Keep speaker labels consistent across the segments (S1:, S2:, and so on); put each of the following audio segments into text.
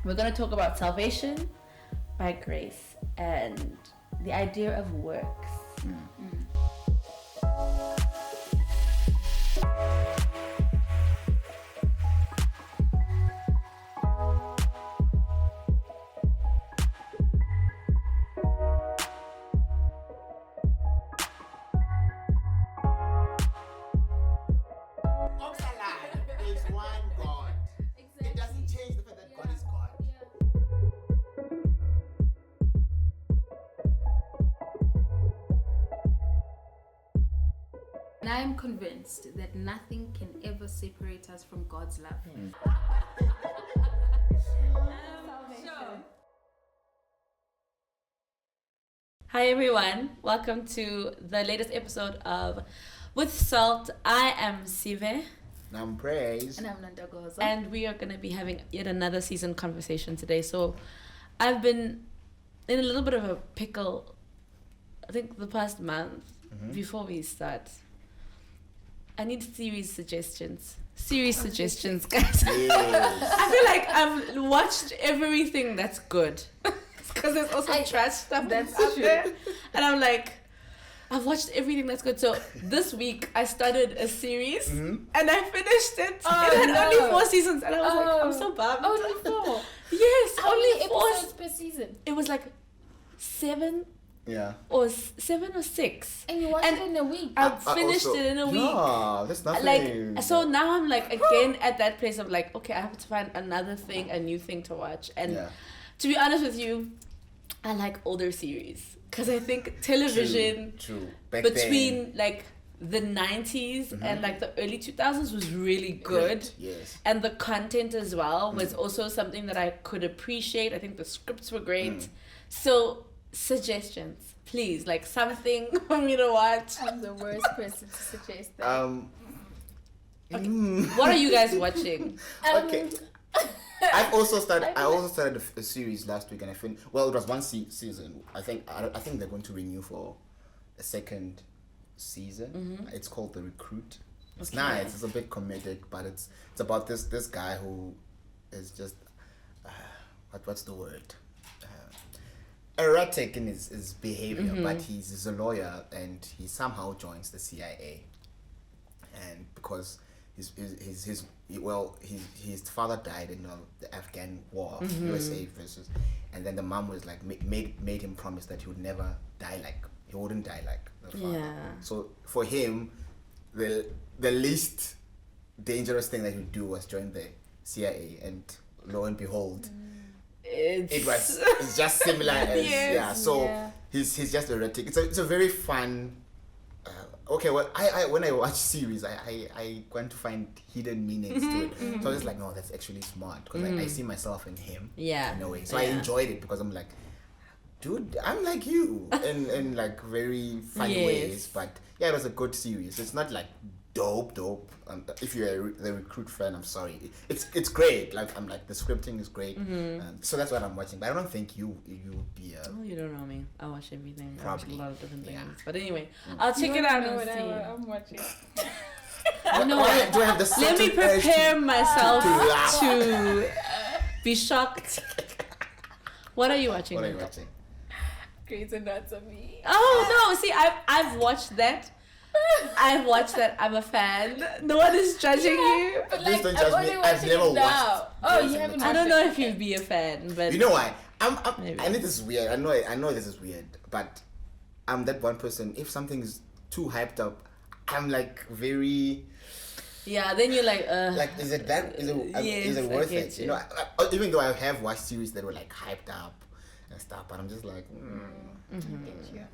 S1: We're going to talk about salvation by grace and the idea of works.
S2: And I am convinced that nothing can ever separate us from God's love.
S1: Hi everyone, welcome to the latest episode of With Salt. I am Sive.
S3: And I'm Praise.
S2: And I'm Nandagoza.
S1: And we are going to be having yet another season conversation today. So I've been in a little bit of a pickle, I think the past month, before we start. I need series suggestions, guys.
S3: Yes.
S1: I feel like I've watched everything that's good. Because there's also trash stuff that's out there. And I'm like, I've watched everything that's good. So this week I started a series and I finished it. It had only 4 seasons and I was like, I'm so bummed.
S2: Only 4?
S1: Yes,
S2: How
S1: only
S2: many
S1: 4
S2: episodes per season?
S1: It was like 7
S3: Yeah.
S1: or 7 or 6.
S2: And you watched it in a week?
S1: I finished
S3: also,
S1: it in a week.
S3: Yeah, that's nothing.
S1: Like, so now I'm like again at that place of like, okay, I have to find another thing, a new thing to watch. And to be honest with you, I like older series because I think television
S3: True.
S1: between like the 90s and like the early 2000s was really good.
S3: Great. Yes.
S1: And the content as well was also something that I could appreciate. I think the scripts were great. So suggestions, please, like something for me to watch.
S2: I'm the worst person to suggest that.
S1: What are you guys watching?
S3: Okay. I also started a series last week and I finished. Well, it was one season. I think they're going to renew for a second season. It's called The Recruit. It's nice. It's a bit comedic, but it's about this guy who is just what's the word? Erratic in his behavior, but he's a lawyer and he somehow joins the CIA, and because his father died in the Afghan war, USA versus, and then the mom was like made him promise that he wouldn't die like the father.
S1: Yeah.
S3: So for him, the least dangerous thing that he would do was join the CIA, and lo and behold. It's just similar as he's just erratic. It's a very fun. I when I watch series, I want to find hidden meanings to it. So I was like, no, that's actually smart because I see myself in him. In a way. So I enjoyed it because I'm like, dude, I'm like you in like very funny ways. But yeah, it was a good series. It's not like dope. If you're the Recruit fan, I'm sorry. It's great. Like I'm like the scripting is great. So that's what I'm watching. But I don't think you be a.
S1: Oh, you don't know me. I watch everything.
S3: Probably.
S1: I watch a lot of different things. But anyway, I'll check it out and see.
S2: I'm watching.
S1: You know what?
S3: Do I have the
S1: Let me
S3: certain urge
S1: prepare myself
S3: laugh?
S1: to be shocked. What are you watching?
S3: What are you watching?
S2: Grey's Anatomy.
S1: Oh no! See, I've watched that. I'm a fan. No one is judging you.
S2: But
S3: Please
S2: like,
S3: don't
S2: I'm
S3: judge
S2: only
S3: me. I've
S2: watching
S3: never
S2: it now.
S3: watched
S2: Oh,
S3: Grey's
S2: you haven't
S1: I
S2: watched
S1: don't know
S2: it?
S1: if you'd be a fan, but
S3: You know why? I
S1: Maybe.
S3: know this is weird. I know this is weird, but I'm that one person. If something is too hyped up, I'm like very
S1: yeah. Then you're like,
S3: is it
S1: yes, I
S3: worth
S1: get
S3: it?
S1: you.
S3: You know, even though I have watched series that were like hyped up and stuff, but I'm just like,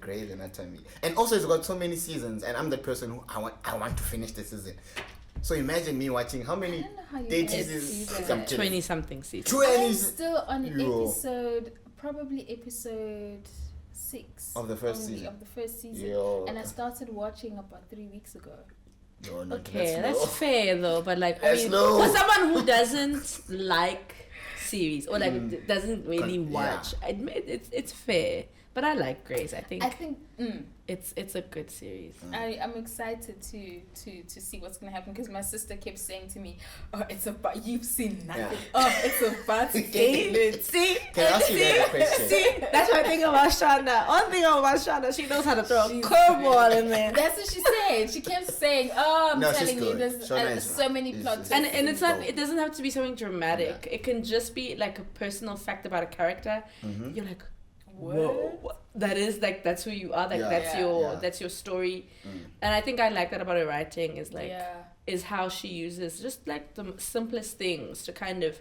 S3: Grey's Anatomy. And also, it's got so many seasons, and I'm the person who I want to finish the season. So imagine me watching how many
S2: I don't know how you
S3: 30
S2: watch
S3: seasons.
S2: seasons.
S3: I'm kidding.
S1: 20 something seasons.
S3: 20
S2: I'm still on
S3: Yo.
S2: probably episode 6
S3: Of the first season.
S2: Of the first season.
S3: Yo.
S2: And I started watching about 3 weeks ago.
S3: No,
S1: Okay, that's fair though, but like, I
S3: That's
S1: mean,
S3: low.
S1: for someone who doesn't like series or like doesn't really
S3: Yeah.
S1: watch, I admit it's fair. But I like Grace. I think
S2: mm,
S1: it's a good series.
S2: I'm excited to see what's gonna happen because my sister kept saying to me, "Oh, it's about you've seen nothing.
S3: Yeah.
S2: Oh, it's about to get lit."
S1: See,
S3: Can I ask you guys a question?
S1: see, that's my thing about Shonda. One thing about Shonda, she knows how to throw a
S2: She's
S1: curveball in there.
S2: That's what she said. She kept saying, "Oh, I'm
S3: No, she's
S2: telling you,
S3: good.
S2: there's
S3: Shonda is
S2: so
S3: right.
S2: many
S3: It's-
S2: plot
S3: it's-
S2: twists."
S1: And it's not.
S3: dope.
S1: It doesn't have to be something dramatic. It can just be like a personal fact about a character.
S3: Mhm.
S1: You're like,
S2: What?
S1: whoa, that is like that's who you are. Like
S3: Yeah.
S2: Yeah.
S1: that's your story.
S3: Mm.
S1: And I think I like that about her writing is like
S2: yeah.
S1: is how she uses just like the simplest things to kind of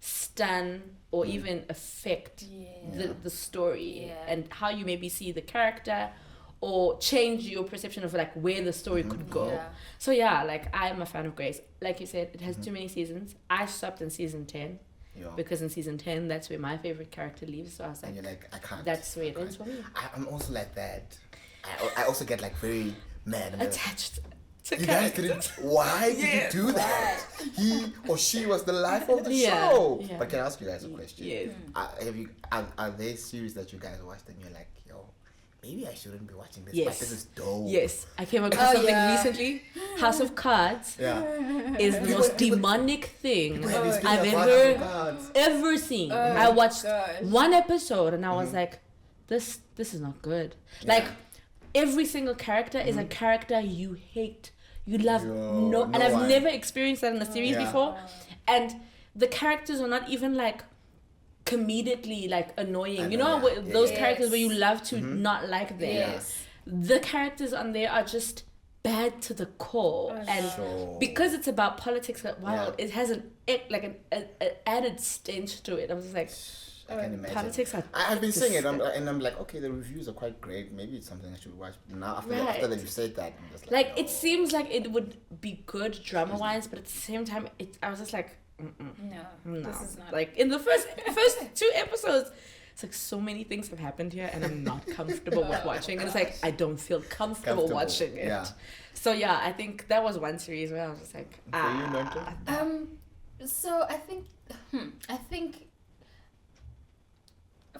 S1: stun or even affect
S2: Yeah.
S1: the story
S2: Yeah.
S1: and how you maybe see the character or change your perception of like where the story could go.
S2: Yeah.
S1: So yeah, like I'm a fan of Grace. Like you said, it has too many seasons. I stopped in season 10
S3: Yeah.
S1: because in season 10 that's where my favorite character leaves. So I was
S3: And
S1: like,
S3: you're like, I can't.
S1: that's where it
S3: I
S1: ends
S3: can't.
S1: for me.
S3: I'm also like that. I also get like very mad. I'm like,
S1: Attached to
S3: you guys
S1: characters.
S3: didn't. Why did
S1: Yes.
S3: you do that? He or she was the life of the
S1: Yeah,
S3: show.
S1: yeah.
S3: But can I ask you guys a question?
S1: Yes.
S3: Have you are there series that you guys watched and you're like, yo, maybe I shouldn't be watching this,
S1: Yes.
S3: but this is dope.
S1: Yes, I came across something
S2: yeah.
S1: recently. House of Cards
S3: Yeah.
S1: is the
S3: People-
S1: most
S3: people-
S1: demonic thing
S3: People have been speaking
S1: I've
S3: about
S1: ever
S3: Cards.
S1: ever seen.
S2: Oh,
S1: I watched
S2: gosh.
S1: one episode and I was like, this is not good. Like every single character is a character you hate. You love
S3: Yo,
S1: and
S3: no
S1: I've
S3: one.
S1: never experienced that in a series
S3: Yeah.
S1: before. And the characters are not even like comedically like annoying.
S3: I
S1: You
S3: know,
S1: know
S3: yeah.
S1: those
S2: Yes.
S1: characters where you love to not like them.
S2: Yes.
S1: The characters on there are just bad to the core,
S2: Oh,
S1: and
S3: So-
S1: because it's about politics, wow,
S3: Yeah.
S1: it has an added stench to it. I was just like,
S3: I can imagine.
S1: politics are.
S3: I've been saying it, and I'm like, okay, the reviews are quite great. Maybe it's something I should watch. Now after
S1: Right.
S3: that you said that, I'm just
S1: Like
S3: no.
S1: it seems like it would be good drama wise, but at the same time, I was just like,
S2: No,
S1: no.
S2: this is not.
S1: Like in the first 2 episodes, it's like so many things have happened here, and I'm not comfortable with watching. And it's like I don't feel comfortable watching it.
S3: Yeah.
S1: So yeah, I think that was one series where I was just like,
S3: For you, Nonto?
S2: So I think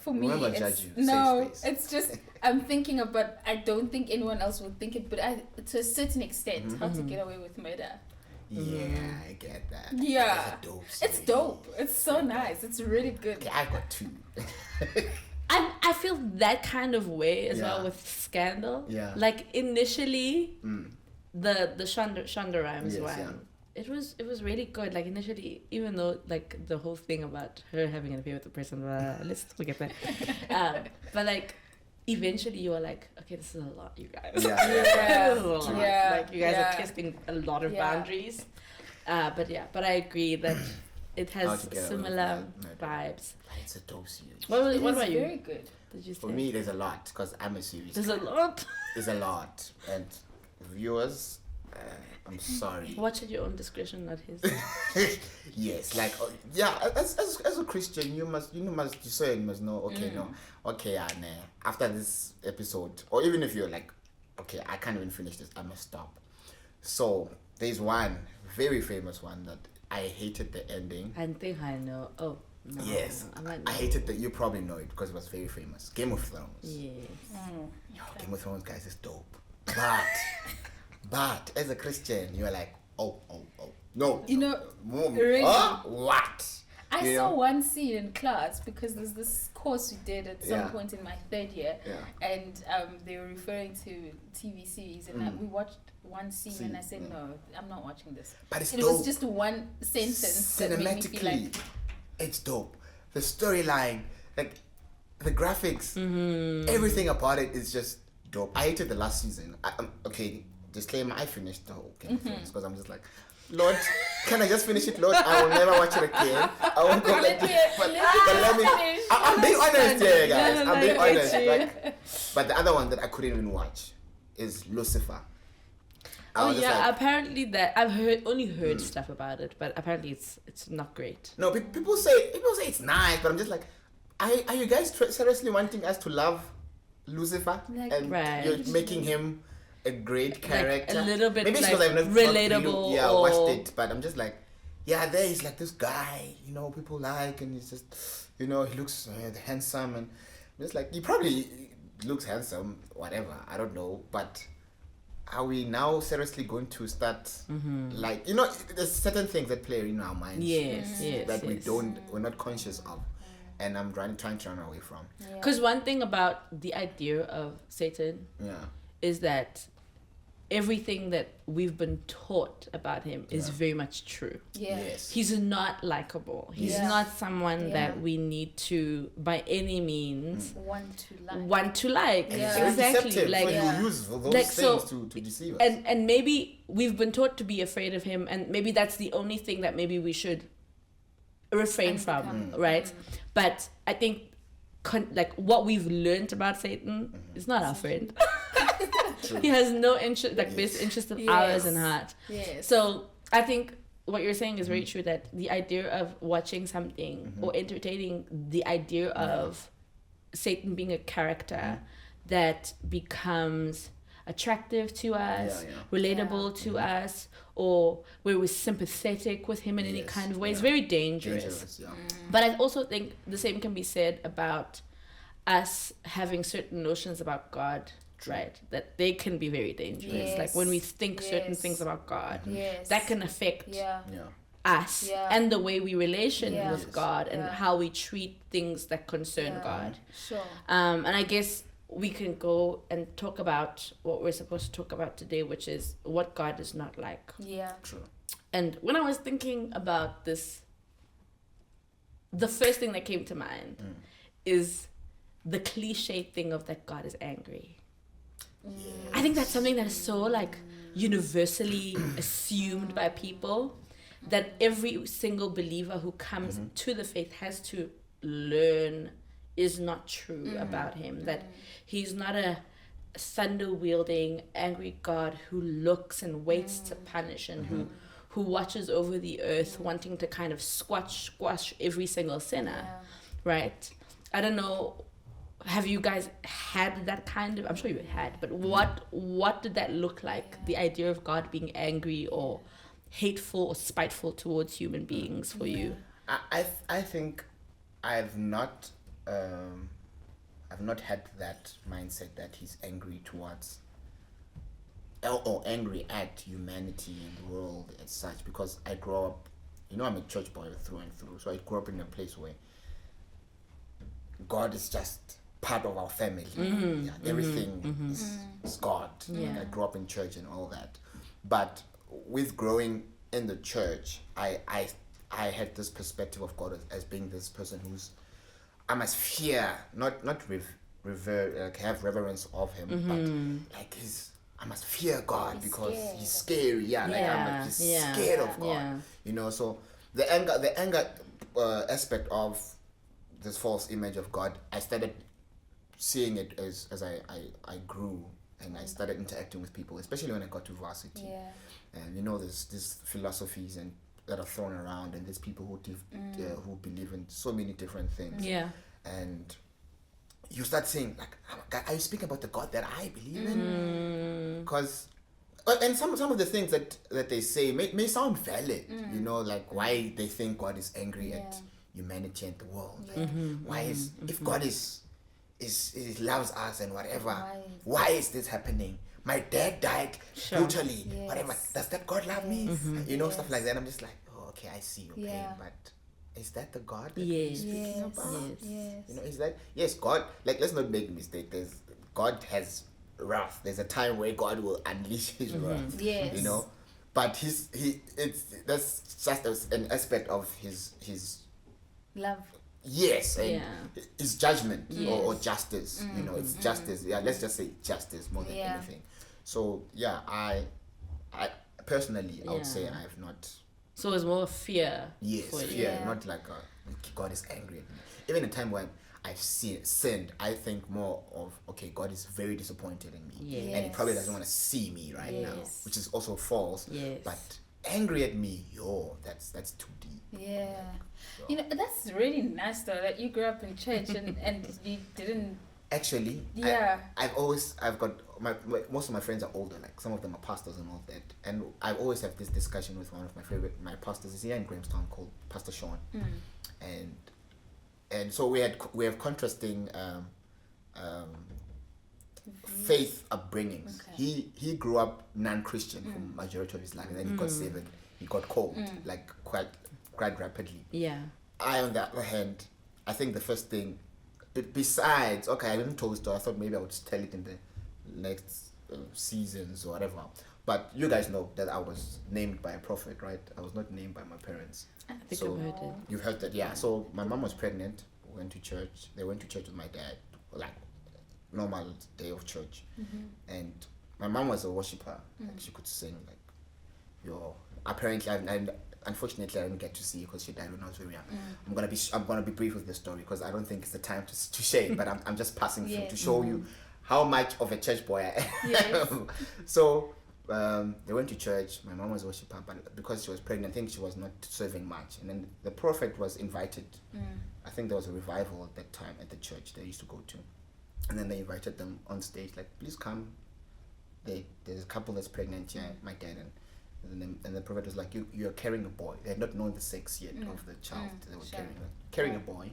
S2: for me,
S3: Remember,
S2: it's,
S3: judge you.
S2: no,
S3: Safe space.
S2: it's just I'm thinking about. I don't think anyone else would think it, but to a certain extent, how to get away with murder.
S3: Yeah, I get that.
S2: Yeah.
S3: That's a dope
S2: It's
S3: series.
S2: dope. It's so nice. It's really good.
S3: Okay, I've got 2.
S1: I feel that kind of way as well
S3: Yeah.
S1: with Scandal.
S3: Yeah.
S1: Like initially,
S3: Mm.
S1: the Shonda Rhimes
S3: Yes,
S1: one,
S3: yeah.
S1: it was really good. Like initially, even though like the whole thing about her having an affair with the person, let's forget that. But like eventually, you were like, okay, this is a lot, you guys.
S3: Yeah.
S1: This is a lot.
S2: Yeah.
S1: Like you guys
S2: Yeah.
S1: are testing a lot of
S2: Yeah.
S1: boundaries. But I agree that it
S3: How
S1: has
S3: to Get Away with
S1: similar
S3: Murder.
S1: vibes.
S3: But it's a dope series.
S1: What
S2: It is
S1: about you?
S2: very good.
S1: Did you
S3: For
S1: say?
S3: me, there's a lot because I'm a series.
S1: There's a
S3: guy.
S1: lot.
S3: There's a lot, and viewers, I'm sorry.
S1: Watch at your own discretion, not his.
S3: Yes, like as a Christian, you must know. Okay, no, okay, and after this episode, or even if you're like, okay, I can't even finish this, I must stop. So there's one very famous one that I hated the ending.
S1: I think I know. Oh, no.
S3: Yes,
S1: I might
S3: I
S1: know.
S3: hated that. You probably know it because it was very famous. Game of Thrones.
S1: Yes.
S3: Yo, Game of Thrones, guys, is dope. But as a Christian, you're like, oh, no.
S2: You know,
S3: Mom,
S2: really?
S3: huh? What?
S2: I
S3: You
S2: saw
S3: know?
S2: one scene in class because there's this course we did at some
S3: Yeah.
S2: point in my 3rd year,
S3: Yeah.
S2: and they were referring to TV series, and we watched one scene, and I said,
S3: yeah.
S2: no, I'm not watching this.
S3: But it's
S2: It
S3: dope.
S2: was just one sentence that made me feel
S3: Cinematically,
S2: like,
S3: it's dope. The storyline, like the graphics,
S1: Mm-hmm.
S3: everything about it is just dope. I hated the last season. Okay, disclaimer: I finished the whole Game of Thrones because I'm just like, Lord, can I just finish it, Lord? I will never watch it again. I won't go like that. But let me. I'm being honest here, guys.
S1: No,
S3: I'm being
S1: I get
S3: honest.
S1: you.
S3: Like, but the other one that I couldn't even watch is Lucifer. I
S1: Oh
S3: was just
S1: yeah,
S3: like,
S1: apparently that I've only heard stuff about it, but apparently it's not great.
S3: no, people say it's nice, but I'm just like, are you guys seriously wanting us to love Lucifer
S2: Like,
S3: and
S1: Right.
S3: you're making him a great character?
S1: a little bit,
S3: Maybe it's
S1: like,
S3: because I've not
S1: relatable
S3: really,
S1: or-
S3: watched it, but I'm just like, yeah, there he's like this guy, people like, and he's just, he looks handsome, and It's like, he probably looks handsome, whatever, I don't know, but are we now seriously going to start like, there's certain things that play in our minds that we're not conscious of, and I'm trying to run away from.
S1: Because one thing about the idea of Satan is that everything that we've been taught about him is very much true.
S3: Yes.
S1: He's not likable. He's not someone that we need to, by any means, want to like. Exactly.
S3: Like, so you use those things to deceive us.
S1: And maybe we've been taught to be afraid of him, and maybe that's the only thing that maybe we should refrain from, right? But I think like what we've learned about Satan is not our friend. He has no interest, like best interest of ours in heart. So I think what you're saying is very true, that the idea of watching something or entertaining the idea of Satan being a character that becomes attractive to us, relatable to us, or where we're sympathetic with him in any kind of way, is very dangerous. But I also think the same can be said about us having certain notions about God, right? That they can be very dangerous. Like when we think certain things about God, that can affect us and the way we relation with God and how we treat things that concern God. And I guess we can go and talk about what we're supposed to talk about today, which is what God is not like.
S3: True.
S1: And when I was thinking about this, the first thing that came to mind is the cliche thing of that God is angry. I think that's something that is so like universally assumed by people, that every single believer who comes to the faith has to learn is not true about him. That he's not a thunder wielding angry God who looks and waits to punish, and who watches over the earth wanting to kind of squash every single sinner, right? I don't know. Have you guys had that kind of? I'm sure you had, but what did that look like? The idea of God being angry or hateful or spiteful towards human beings for you?
S3: I think I've not had that mindset that he's angry towards or angry at humanity and the world as such, because I grew up, I'm a church boy through and through, so I grew up in a place where God is just part of our family. Everything is God. I grew up in church and all that, but with growing in the church, I had this perspective of God as being this person who's, I must fear, not revere, like have reverence of him, but like I must fear God because he's scary. I'm just scared of God. So the anger aspect of this false image of God, I started seeing it as I grew and I started interacting with people, especially when I got to varsity. And there's these philosophies and that are thrown around, and there's people who believe in so many different things. And you start saying, like, are you speaking about the God that I believe in? Because and some of the things that they say may sound valid, like why they think God is angry at humanity and the world. Why is, if God is loves us and whatever, why is this happening? My dad died brutally, whatever. Does that God love me? Stuff like that. I'm just like, oh, okay, I see your pain, but is that the God that you're speaking about? Is that, yes, God, like, let's not make a mistake. God has wrath. There's a time where God will unleash his wrath. But that's just an aspect of his
S2: love.
S3: Yes, and his judgment or justice. It's justice. Let's just say justice more than anything. So I personally, I would say I have not.
S1: So it's more fear.
S3: Yes, fear, not like God is angry at me. Even in a time when I've sinned, I think more of, okay, God is very disappointed in me, and he probably doesn't want to see me right now, which is also false. But angry at me, that's too deep.
S2: So. That's really nice though, that you grew up in church and you didn't.
S3: Actually, I've got most of my friends are older, like some of them are pastors and all that, and I always have this discussion with one of my pastors is here in Grahamstown called Pastor Sean, and so we have contrasting faith upbringings.
S2: Okay.
S3: He grew up non-Christian for majority of his life, and then he got saved. He got cold like quite rapidly.
S1: Yeah.
S3: I, on the other hand, I think the first thing, besides, okay, I didn't tell the story. I thought maybe I would tell it in the next seasons or whatever. But you guys know that I was named by a prophet, right? I was not named by my parents.
S1: I think
S3: So
S1: I've heard it.
S3: you've heard that, yeah. So my mom was pregnant. Went to church. They went to church with my dad, like normal day of church. And my mom was a worshiper. Like she could sing. Like apparently, and unfortunately, I didn't get to see her because she died when I was very young. I'm gonna be brief with the story because I don't think it's the time to share it. But I'm just passing through to show you how much of a church boy I am.
S2: Yes.
S3: So they went to church. My mom was a worshiper, but because she was pregnant, I think she was not serving much. And then the prophet was invited. I think there was a revival at that time at the church they used to go to, and then they invited them on stage, like, please come. There's a couple that's pregnant here, my dad and the prophet was like, you're carrying a boy. They had not known the sex yet of the child they were carrying a boy,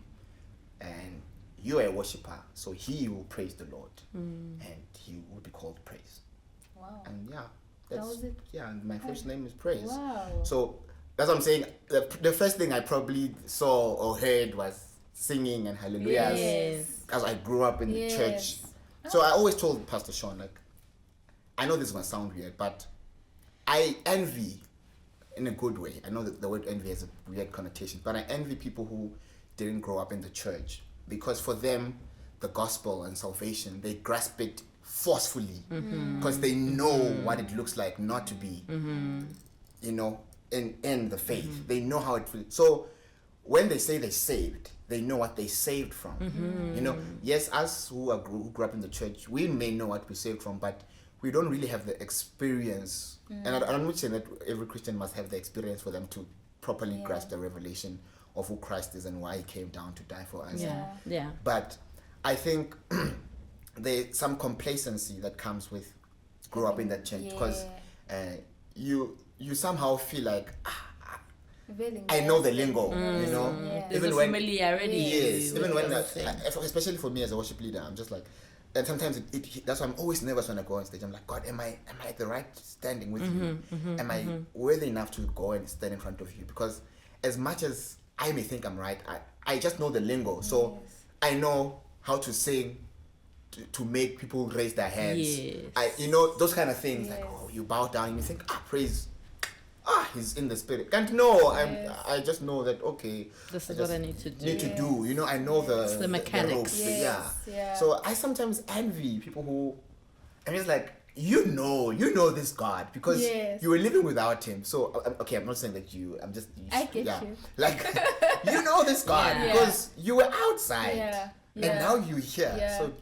S3: and you are a worshiper, so he will praise the Lord, and he will be called Praise.
S2: Wow.
S3: And yeah,
S2: That was it?
S3: Yeah, and my first name is Praise.
S2: Wow.
S3: So that's what I'm saying. The first thing I probably saw or heard was singing and hallelujahs.
S1: Yes.
S3: As I grew up in the church. So I always told Pastor Sean, like, I know this is going to sound weird, but I envy in a good way. I know that the word envy has a weird connotation, but I envy people who didn't grow up in the church, because for them, the gospel and salvation, they grasp it forcefully because they know what it looks like not to be, you know, in the faith. They know how it feels. So when they say they're saved, they know what they saved from. You know, yes, us who grew up in the church, we may know what we saved from, but we don't really have the experience. And I'm not saying that every Christian must have the experience for them to properly grasp the revelation of who Christ is and why he came down to die for us.
S1: Yeah.
S3: But I think there's some complacency that comes with grow up in that church, because you somehow feel like I know the lingo, you know.
S1: There's a familiarity.
S3: Yes, even when especially for me as a worship leader, I'm just like, and sometimes that's why I'm always nervous when I go on stage. I'm like, God, am I at the right standing with you? Am I worthy enough to go and stand in front of you? Because as much as I may think I'm right, I just know the lingo, so I know how to sing to make people raise their hands. You know, those kind of things, like, oh, you bow down and you think, praise, he's in the spirit. And no, I just know that, okay,
S1: this is what I need to do.
S3: You know, I know
S1: the mechanics.
S3: So I sometimes envy people who, and it's like, you know this God because you were living without him. So okay, I'm not saying that I get you. Like, you know this God because you were outside and now you're here. So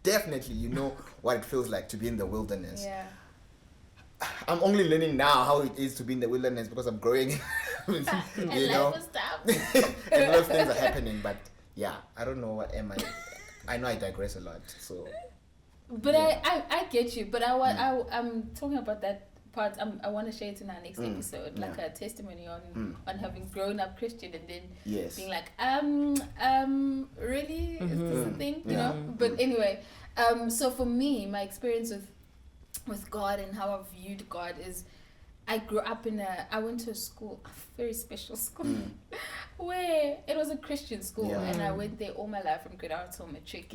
S3: definitely you know what it feels like to be in the wilderness. I'm only learning now how it is to be in the wilderness because I'm growing. You know, and a lot of things are happening. But yeah, I don't know what am I. I know I digress a lot. So,
S2: but I get you. But I'm talking about that part. I want to share it in our next episode, like a testimony on having grown up Christian and then being like, really, is this a thing? You know. But anyway, so for me, my experience with God and how I viewed God is, I grew up I went to a very special school, where it was a Christian school, and I went there all my life from grade out till matric.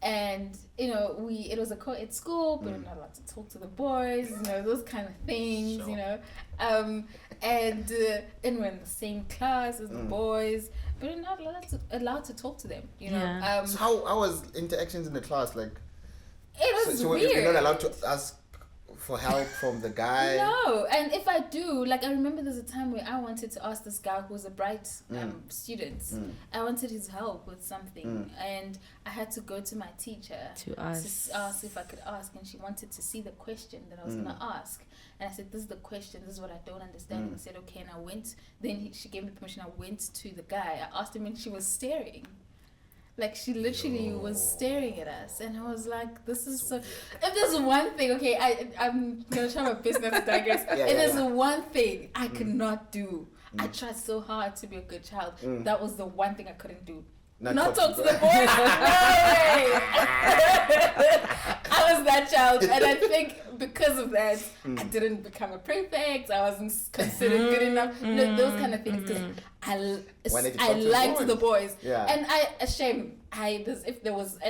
S2: And you know, it was a co-ed school, but we're not allowed to talk to the boys, you know, those kind of things, you know. And we're in the same class as the boys, but we're not allowed to talk to them, you know.
S3: So how was interactions in the class like?
S2: It was
S3: weird. You're not allowed to ask for help from the guy?
S2: No, and if I do, like, I remember there's a time where I wanted to ask this guy who was a bright student. I wanted his help with something, and I had to go to my teacher to ask if I could ask, and she wanted to see the question that I was going to ask. And I said, this is the question, this is what I don't understand. And he said, okay, and I went, she gave me permission, I went to the guy, I asked him, and she was staring. Like, she literally was staring at us, and I was like, this is so... If there's one thing, okay, I'm going to try my best not to digress. If there's one thing I could not do, I tried so hard to be a good child. That was the one thing I couldn't do. Not talk to the boys. No way. I was that child, and I think because of that, I didn't become a prefect. I wasn't considered good enough. No, those kind of things. Because I liked the boys, and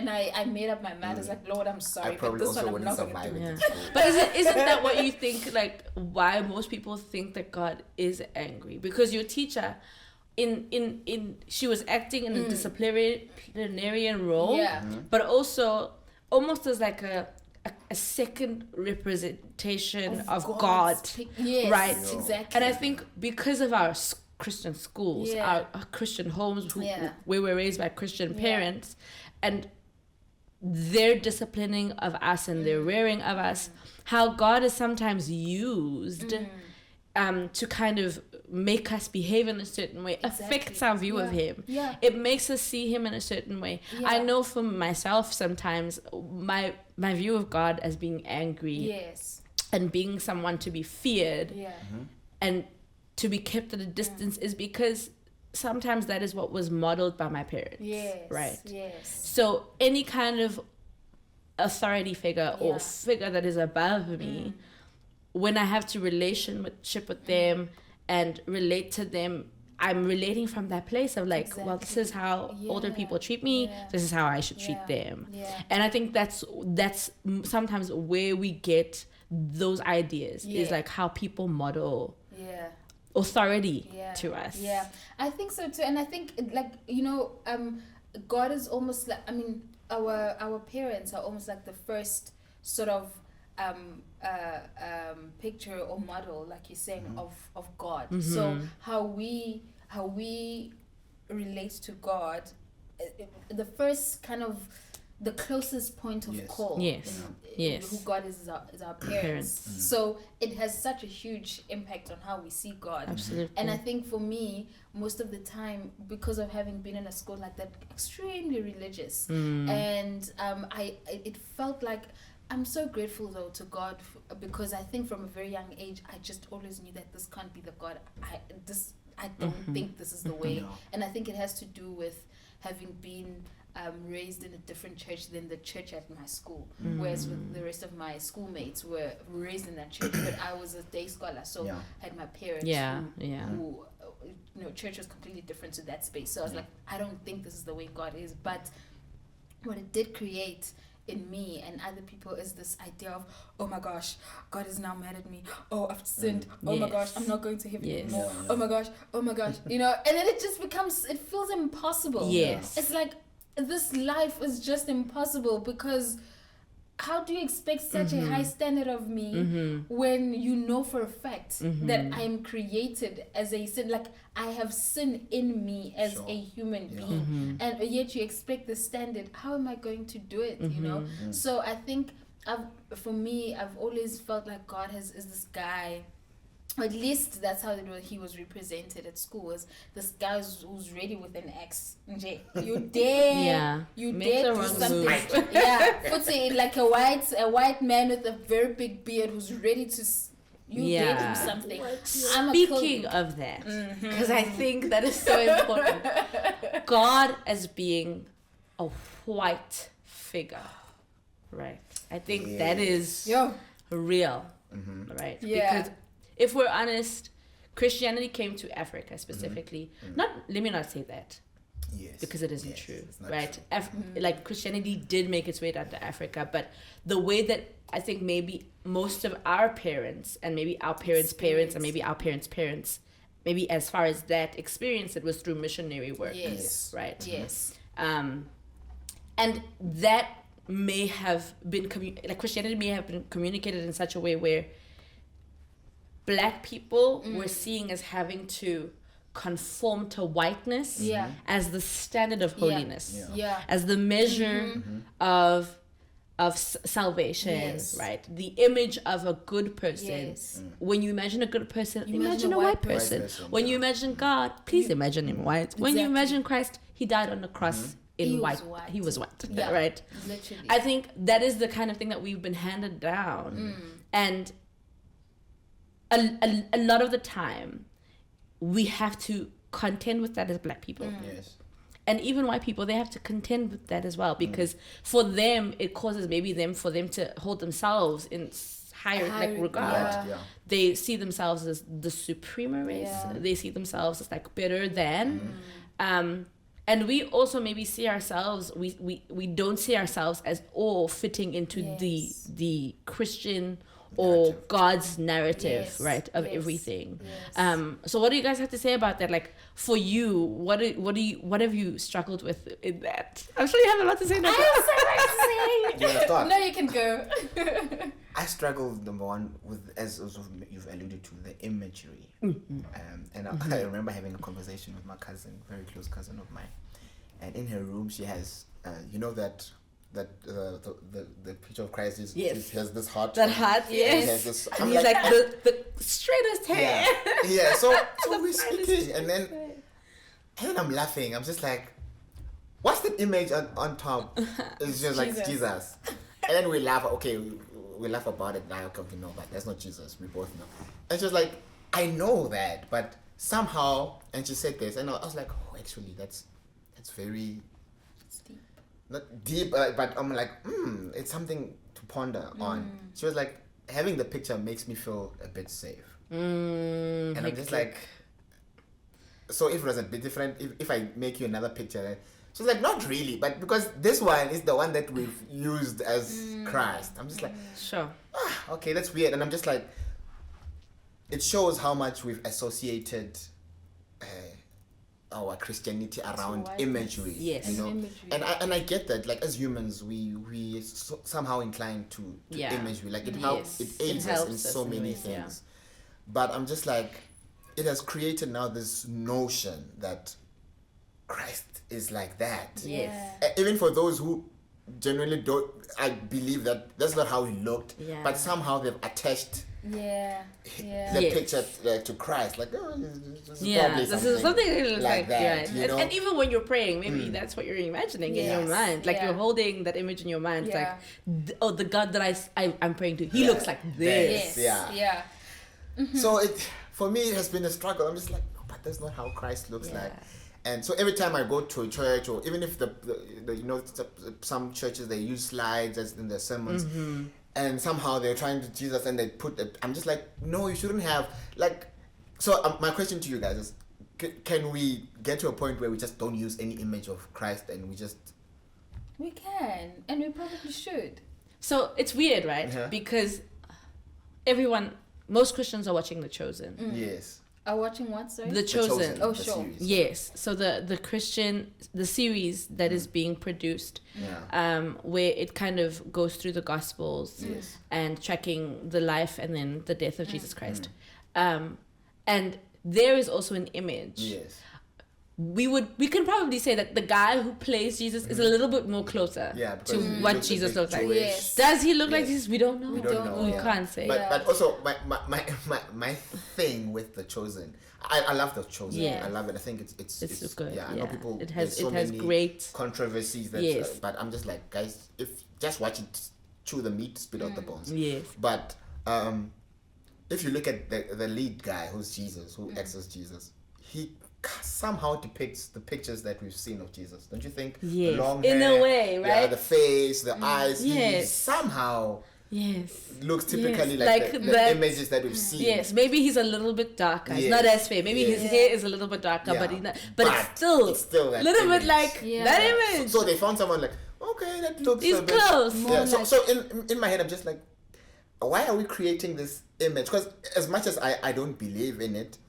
S2: I made up my mind. I was like, Lord, I'm sorry, but this one I'm not gonna do it.
S1: But isn't that what you think? Like, why most people think that God is angry? Because your teacher, she was acting in a disciplinarian role, but also almost as like a second representation of God,
S2: yes,
S1: right?
S2: Exactly.
S1: And I think because of our Christian schools, our Christian homes, where we're raised by Christian parents, and their disciplining of us and their rearing of us, how God is sometimes used to kind of make us behave in a certain way, affects our view of him. It makes us see him in a certain way. I know for myself sometimes my view of God as being angry and being someone to be feared and to be kept at a distance is because sometimes that is what was modeled by my parents. Right? So any kind of authority figure or figure that is above me, when I have to relationship with them and relate to them, I'm relating from that place of like, well, this is how older people treat me. This is how I should treat them. And I think that's sometimes where we get those ideas is like how people model authority to us.
S2: I think so too. And I think like, God is almost like, our parents are almost like the first sort of picture or model, like you're saying, of God. So how we relate to God, the first kind of the closest point of call, who God is our parents. So it has such a huge impact on how we see God.
S1: Absolutely.
S2: And I think for me, most of the time, because of having been in a school like that, extremely religious, and it felt like, I'm so grateful though to God because I think from a very young age I just always knew that this can't be the God. I don't think this is the way, and I think it has to do with having been raised in a different church than the church at my school, whereas with the rest of my schoolmates were raised in that church, but I was a day scholar, so had my parents who church was completely different to that space. So I was like, I don't think this is the way God is. But what it did create in me and other people is this idea of, oh my gosh, God is now mad at me. Oh, I've sinned. Oh my gosh, I'm not going to heaven anymore. Oh my gosh, and then it just becomes, it feels impossible. It's like this life is just impossible because how do you expect such a high standard of me when you know for a fact that I'm created as a sin? Like, I have sin in me as a human being, and yet you expect the standard. How am I going to do it? So I think I've always felt like God is this guy. Or at least that's how he was represented at school, as this guy who's ready with an axe. You dare, you dare do something. Putting like a white man with a very big beard who's ready to. Dare do something.
S1: Speaking of that, because I think that is so important. God as being a white figure, right? I think that is real, right? Because if we're honest, Christianity came to Africa specifically. Let me not say that. Because it isn't true, right? Like Christianity did make its way down to Africa, but the way that I think maybe most of our parents and maybe our parents' parents and maybe our parents' parents, maybe as far as that experience, it was through missionary work, right? And that may have been Christianity may have been communicated in such a way where Black people were seeing as having to conform to whiteness as the standard of holiness, as the measure of salvation, right? The image of a good person. When you imagine a good person, imagine a white person. When you imagine God, please imagine him white. When you imagine Christ, he died on the cross in white. He was white, right?
S2: Literally.
S1: I think that is the kind of thing that we've been handed down, and a lot of the time we have to contend with that as Black people. And even white people, they have to contend with that as well, because for them, it causes for them to hold themselves in higher like regard. They see themselves as the supreme race. They see themselves as like better than. And we also maybe see ourselves, we don't see ourselves as all fitting into the Christian or God's narrative, right, of everything. So what do you guys have to say about that? Like, for you, what have you struggled with in that? I'm sure you have a lot to say.
S2: I have so much to say.
S3: You want to start?
S2: No, you can go.
S3: I struggled, number one, with, as you've alluded to, the imagery. And I remember having a conversation with my cousin, very close cousin of mine, and in her room she has, you know that the picture of Christ is has this heart.
S1: That heart, yes. And he's like the straightest hair.
S3: Yeah. So we're speaking, and then I'm laughing. I'm just like, what's the image on top? It's just like Jesus. And then we laugh. Okay, we laugh about it now. Okay, no, but that's not Jesus. We both know. And she was like, I know that, but somehow, and she said this, and I was like, oh, actually, that's very. Not deep, but I'm like, it's something to ponder on. She was like, having the picture makes me feel a bit safe. And I'm just like, so if it was a bit different, if I make you another picture, she was like, not really, but because this one is the one that we've used as Christ. I'm just like,
S1: sure.
S3: Okay, that's weird. And I'm just like, it shows how much we've associated our Christianity around imagery, you know, and I get that. Like, as humans, we somehow inclined to imagery. Like, it helps, it aids us in so many things. But I'm just like, it has created now this notion that Christ is like that. Even for those who genuinely don't, I believe that that's not how he looked. But somehow they've attached. The picture to Christ, like, this is something
S1: like that. You know? And even when you're praying, maybe that's what you're imagining in your mind. Like, you're holding that image in your mind. It's like, the God that I'm praying to, he looks like this.
S3: So for me, it has been a struggle. I'm just like, no, but that's not how Christ looks like. And so every time I go to a church, or even if the you know, some churches, they use slides as in their sermons. And somehow they're trying to Jesus, and they put it. I'm just like, no, you shouldn't have. Like, so my question to you guys is, can we get to a point where we just don't use any image of Christ, and we just...
S2: We can, and we probably should.
S1: So it's weird, right? Because most Christians are watching The Chosen.
S3: Yes.
S2: Are watching what, sorry?
S1: The Chosen.
S2: Oh, sure.
S3: Series.
S1: Yes. So the series that is being produced, where it kind of goes through the Gospels and tracking the life and then the death of Jesus Christ. And there is also an image.
S3: Yes.
S1: We can probably say that the guy who plays Jesus is a little bit more closer to what Jesus looks like. Does he look like Jesus? We don't know.
S3: We don't know.
S1: We can't say.
S3: But also my thing with The Chosen, I love The Chosen. I love it. I think it's good. I know people. It has great controversies. But I'm just like, guys, if just watch it, chew the meat, spit out the bones. But if you look at the lead guy, who's Jesus, who acts as Jesus, he somehow depicts the pictures that we've seen of Jesus, don't you think?
S1: Yes,
S3: the long hair,
S1: in a way, right?
S3: The face, the eyes. He somehow looks typically like the images that we've seen.
S1: Yes, maybe he's a little bit darker. It's not as fair. Maybe his hair is a little bit darker, but he's not. But it's still that little bit like that image.
S3: So they found someone like, okay, that looks.
S1: He's close.
S3: So in my head, I'm just like, why are we creating this image? Because as much as I don't believe in it,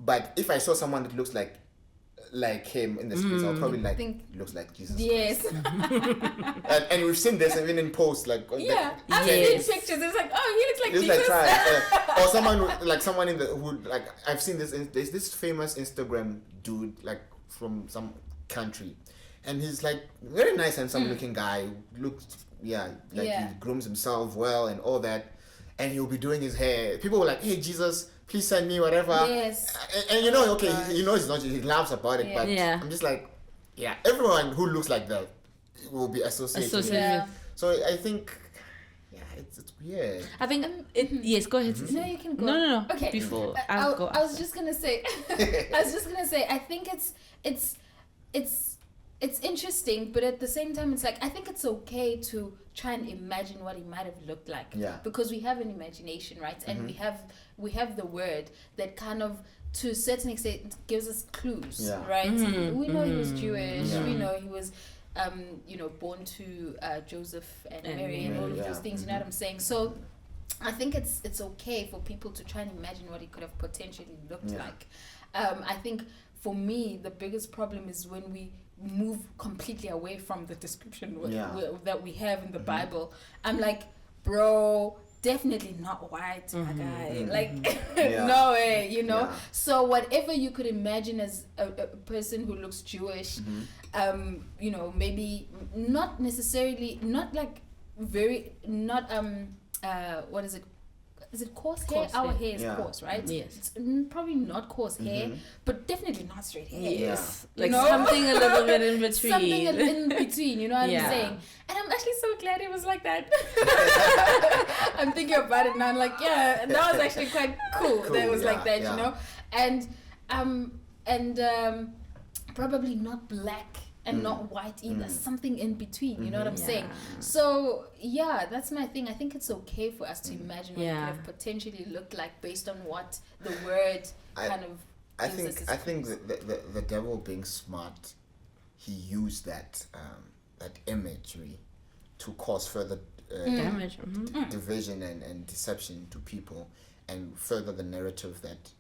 S3: but if I saw someone that looks like him in the streets, I'll probably looks like Jesus.
S2: Yes.
S3: and we've seen this even in posts, like
S2: I've seen pictures. It's like, oh, he looks like Jesus.
S3: Like or someone in the who, like, I've seen this. There's this famous Instagram dude, like, from some country, and he's like very nice, handsome looking guy. Looks he grooms himself well and all that, and he'll be doing his hair. People were like, hey, Jesus, please send me whatever.
S2: Yes.
S3: And you know, okay, he knows it's not, he laughs about it, but I'm just like, everyone who looks like that will be associated. So I think, it's weird.
S1: I think yes, go ahead.
S2: No, you can go.
S1: No.
S2: Okay.
S1: Before
S2: I was just gonna say, I think it's it's interesting, but at the same time, it's like, I think it's okay to try and imagine what he might have looked like.
S3: Yeah.
S2: Because we have an imagination, right? And we have the word that kind of, to a certain extent, gives us clues, right? We know he was Jewish. We know he was, born to Joseph and Mary and all of those things. You know what I'm saying? So I think it's okay for people to try and imagine what he could have potentially looked like. I think for me, the biggest problem is when we move completely away from the description that we have in the Bible. I'm like, bro, definitely not white, my guy. Like, no way, you know? So whatever you could imagine as a person who looks Jewish, maybe not necessarily, not like very, not, what is it? Is it coarse hair? Our hair is coarse, right?
S1: Yes.
S2: It's probably not coarse hair, but definitely not straight hair.
S1: Yes. Like something a little bit in between.
S2: Something in between, you know what I'm saying? And I'm actually so glad it was like that. I'm thinking about it now. I'm like, that was actually quite cool that it was like that, you know? And probably not black and not white either, something in between, you know what I'm saying? So that's my thing. I think it's okay for us to imagine what it could have potentially looked like based on what the word kind of
S3: I think the devil, being smart, he used that imagery to cause further
S1: damage,
S3: division and deception to people, and further the narrative that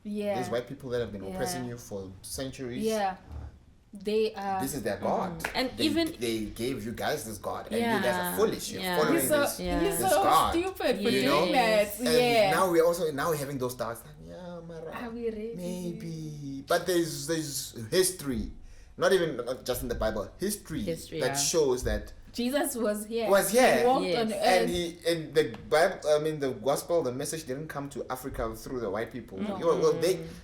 S3: these white people that have been oppressing you for centuries,
S2: they are,
S3: this is their God,
S1: and
S3: they gave you guys this God, and you guys are foolish. You're following
S2: you're
S3: this
S2: so
S3: God,
S2: stupid for doing that.
S3: And now we're having those doubts.
S2: Are we ready?
S3: Maybe, but there's history, not just in the Bible, history that shows that
S2: Jesus was here.
S3: He walked
S2: on earth.
S3: And the Bible, the gospel, the message didn't come to Africa through the white people. Well,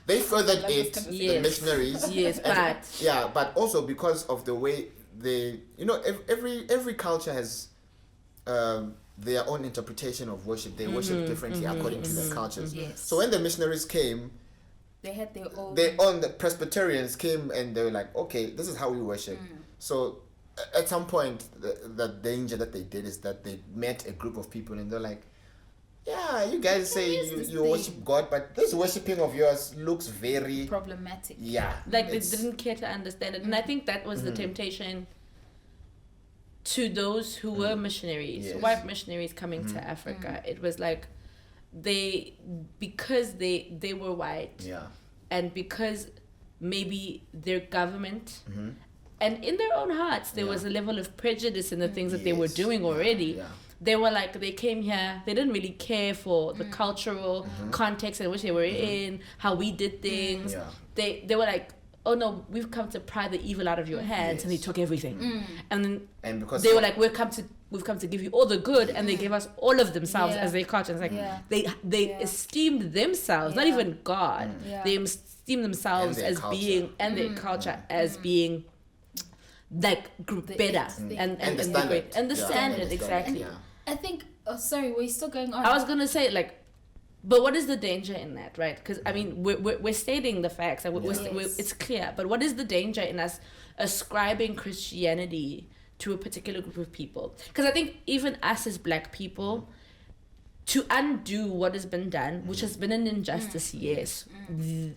S3: they furthered it, the missionaries. But also because of the way every culture has their own interpretation of worship. They worship differently according to their cultures. So when the missionaries came,
S2: they had their own.
S3: The Presbyterians came and they were like, okay, this is how we worship. So at some point, the danger that they did is that they met a group of people and they're like, you guys say you worship God, but this worshiping of yours looks very
S2: problematic.
S1: Like they didn't care to understand it. And I think that was the temptation to those who were missionaries, white missionaries coming to Africa. It was like because they were white, and because maybe their government and in their own hearts there was a level of prejudice in the things that they were doing already. They were like, they came here, they didn't really care for the cultural context in which they were in, how we did things. They were like, oh no, we've come to pry the evil out of your hands, and they took everything. And because they were like, we've come to give you all the good, and they gave us all of themselves as their culture. It's like they esteemed themselves, not even God. They esteemed themselves as culture. Being and their culture as being like better and the standard exactly.
S2: I think. Oh, sorry, we're still going on.
S1: I was gonna say but what is the danger in that, right? Because we're stating the facts, and it's clear. But what is the danger in us ascribing Christianity to a particular group of people? Because I think even us as Black people, to undo what has been done, which has been an injustice,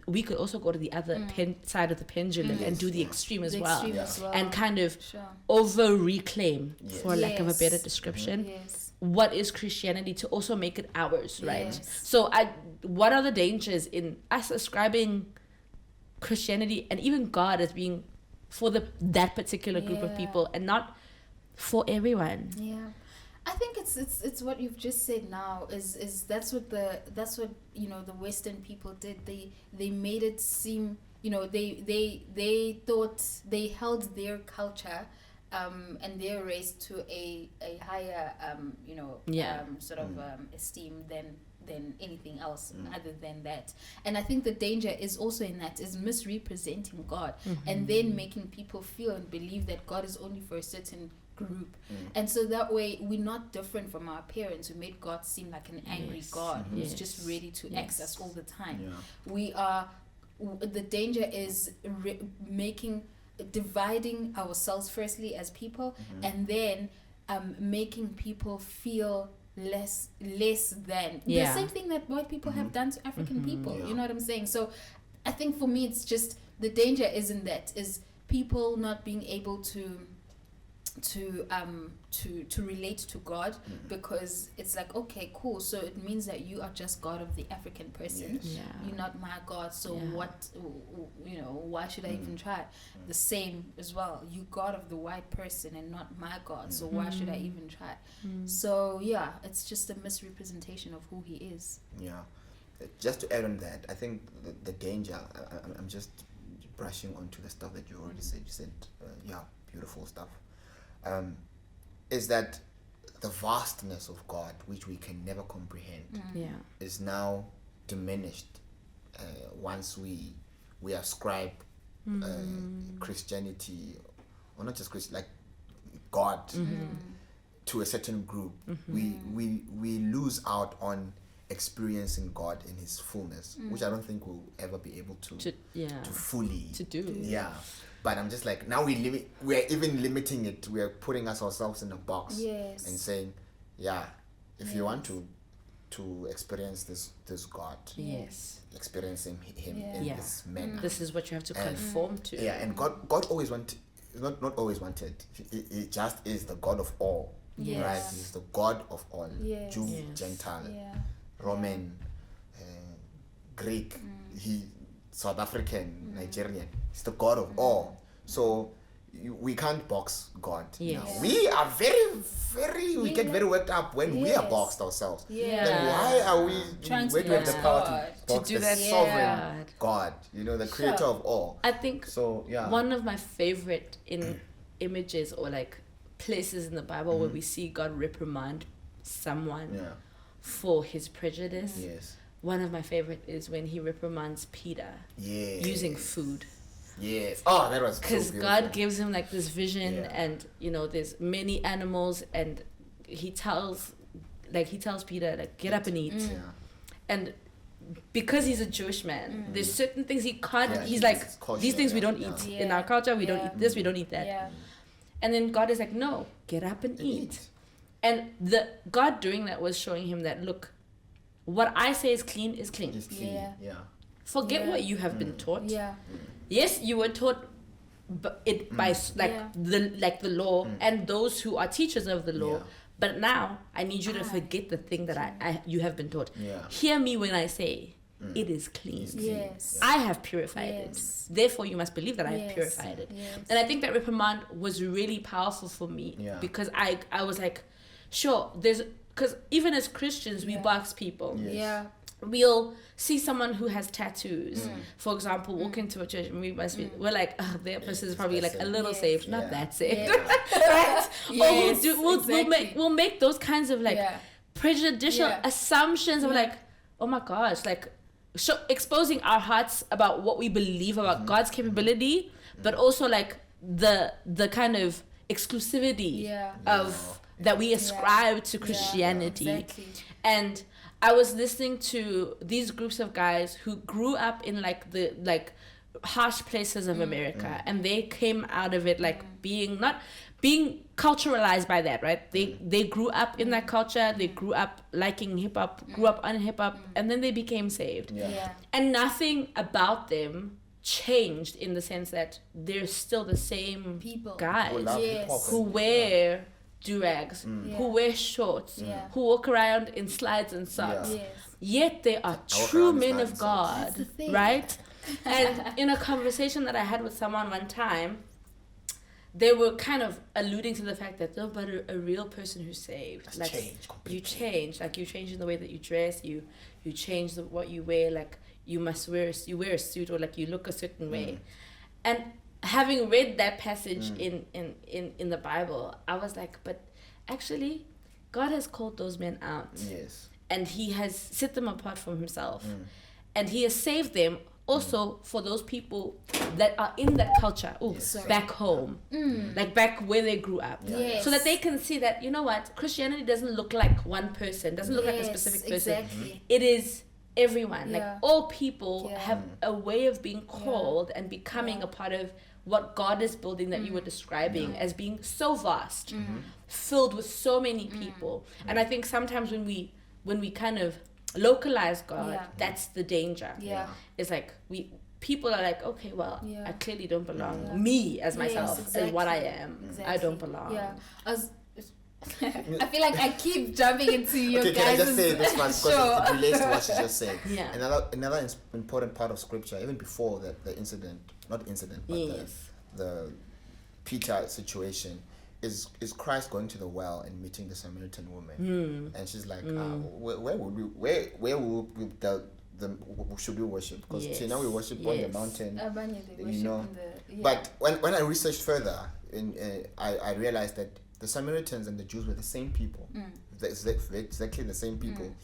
S1: we could also go to the other side of the pendulum and do the extreme as well, and kind of over reclaim, for lack of a better description. What is Christianity, to also make it ours, right? So what are the dangers in us ascribing Christianity and even God as being for that particular group of people and not for everyone?
S2: I think it's what you've just said now is that's what the Western people did. They made it seem, they thought they held their culture and their race to a higher esteem than anything else other than that. And I think the danger is also in that, is misrepresenting God and then making people feel and believe that God is only for a certain group. And so that way we're not different from our parents who made God seem like an angry God who's just ready to axe us all the time. We are, the danger is making dividing ourselves firstly as people, and then making people feel less than. The same thing that white people have done to African people. You know what I'm saying? So I think for me, it's just the danger isn't that, is people not being able to relate to God, because it's like, okay, cool, so it means that you are just God of the African person. You're not my God, so what, why should I even try? The same as well, you God of the white person and not my God, so why should I even try? So it's just a misrepresentation of who he is.
S3: Just to add on that, I think the danger, I'm just brushing onto the stuff that you already said. You said beautiful stuff. Is that the vastness of God, which we can never comprehend, is now diminished once we ascribe Christianity, or not just Christian, like God, to a certain group. We lose out on experiencing God in his fullness, which I don't think we'll ever be able to fully do. But I'm just like, now we're even limiting it. We're putting ourselves in a box and saying, if you want to experience this God, experiencing him in this manner,
S1: this is what you have to conform to.
S3: And God always wanted, not always wanted, he just is the God of all, right? He's the God of all, Jew, Gentile, Roman, Greek, South African, Nigerian. He's the God of all. So we can't box God. We are we get very worked up when we are boxed ourselves. Then why are we trying to have the power to box do the sovereign God, the creator of all?
S1: I think one of my favorite images or like places in the Bible where we see God reprimand someone for his prejudice. One of my favorite is when he reprimands Peter using food.
S3: Oh, that was
S1: because God gives him like this vision, and there's many animals, and he tells Peter, like, get up and eat. And because he's a Jewish man, there's certain things he can't. He's like, these things we don't eat in our culture. We don't eat this. We don't eat that. And then God is like, no, get up and eat. And the God doing that was showing him that, look, what I say is clean is clean. Forget what you have been taught. Yes, you were taught it by the law and those who are teachers of the law. But now I need you to forget the thing that you have been taught. Hear me when I say it is clean. I have purified it. Therefore, you must believe that I have purified it. And I think that reprimand was really powerful for me because I was like, sure, because even as Christians, we box people. We'll see someone who has tattoos, for example, walk into a church, and we're like, oh, that person is probably like a little saved, not that saved, right? Or we'll make those kinds of like prejudicial assumptions of like, oh my gosh, like exposing our hearts about what we believe about God's capability, but also like the kind of exclusivity of that we ascribe to Christianity. And I was listening to these groups of guys who grew up in like the harsh places of America, and they came out of it like being culturalized by that, right? They grew up in that culture, they grew up liking hip hop, grew up on hip hop, and then they became saved. And nothing about them changed in the sense that they're still the same guys who wear do-rags, who wear shorts, who walk around in slides and socks. Yet they are true men of God, right? And in a conversation that I had with someone one time, they were kind of alluding to the fact that, no, but a real person who's saved, like you change in the way that you dress, you change what you wear, like you wear a suit, or like you look a certain way. And having read that passage in the Bible, I was like, but actually, God has called those men out. And he has set them apart from himself. And he has saved them also for those people that are in that culture, back home, like back where they grew up. So that they can see that, you know what, Christianity doesn't look like one person, doesn't look like a specific person. It is everyone. Like all people have a way of being called and becoming a part of what God is building that you were describing as being so vast, filled with so many people. And I think sometimes when we kind of localize God, that's the danger.
S2: Yeah.
S1: It's like people are like, okay, well, I clearly don't belong. Me as myself is what I am. I don't belong.
S2: Yeah. I feel like I keep jumping into your guys'.
S3: Can I just say this one because it relates to what she just said.
S1: Yeah.
S3: Another important part of scripture, even before the incident, but the Peter situation, is Christ going to the well and meeting the Samaritan woman, and she's like, where should we worship? Because now we worship on the mountain, But when I researched further, I realized that the Samaritans and the Jews were the same people, exactly the same people,